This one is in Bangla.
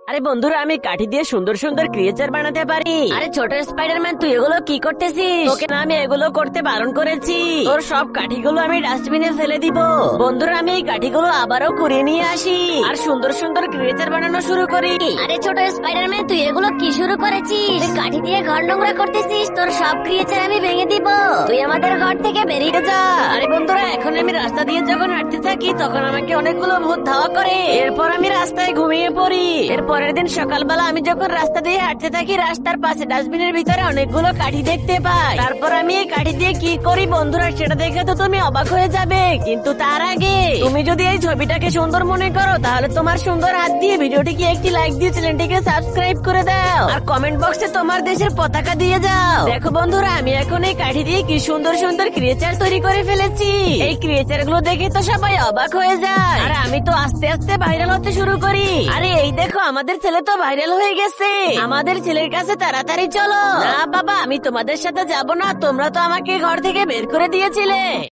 আরে বন্ধুরা, আমি কাঠি দিয়ে সুন্দর সুন্দর ক্রিয়েচার বানাতে পারি। আরে ছোট স্পাইডারম্যান, তুই এগুলো কি করতেছিস? তোকে না আমি এগুলো করতে বারণ করেছি। তোর সব কাঠিগুলো আমি ডাস্টবিনে ফেলে দিব। বন্ধুরা, আমি এই কাঠিগুলো আবারও কুড়িয়ে নিয়ে আসি আর সুন্দর সুন্দর ক্রিয়েচার বানানো শুরু করি। আরে ছোট স্পাইডারম্যান, তুই এগুলো কি শুরু করেছিস? তুই কাঠি দিয়ে ঘর নোংরা করতেছিস। তোর সব ক্রিয়েচার আমি ভেঙে দিব। তুই আমাদের ঘর থেকে বেরিয়ে যা। আরে বন্ধুরা, এখন আমি রাস্তা দিয়ে যখন হাঁটতে থাকি তখন আমাকে অনেকগুলো ভূত ধাওয়া করে। এরপর আমি রাস্তায় ঘুমিয়ে পড়ি। পরের দিন সকালবেলা আমি যখন রাস্তা দিয়ে হাঁটতে থাকি, রাস্তার পাশে ডাস্টবিনের ভিতরে অনেকগুলো কাঠি দেখতে পাই। তারপর আমি এই কাঠি দিয়ে কি করি বন্ধুরা, সেটা দেখে তো তুমি অবাক হয়ে যাবে। কিন্তু তার আগে তুমি যদি এই ছবিটাকে সুন্দর মনে করো, তাহলে তোমার সুন্দর হাত দিয়ে ভিডিওটিকে একটি লাইক দিয়ে চ্যানেলটিকে সাবস্ক্রাইব করে দাও আর কমেন্ট বক্সে তোমার দেশের পতাকা দিয়ে যাও। দেখো বন্ধুরা, আমি এখন এই কাঠি দিয়ে কি সুন্দর সুন্দর ক্রিয়েচার তৈরি করে ফেলেছি। এই ক্রিয়েচার গুলো দেখে তো সবাই অবাক হয়ে যায় আর আমি তো আস্তে আস্তে ভাইরাল হতে শুরু করি। আরে এই দেখো, আমাদের ছেলে তো ভাইরাল হয়ে গেছে। আমাদের ছেলের কাছে তাড়াতাড়ি চলো। না বাবা, আমি তোমাদের সাথে যাব না, তোমরা তো আমাকে ঘর থেকে বের করে দিয়েছিলে।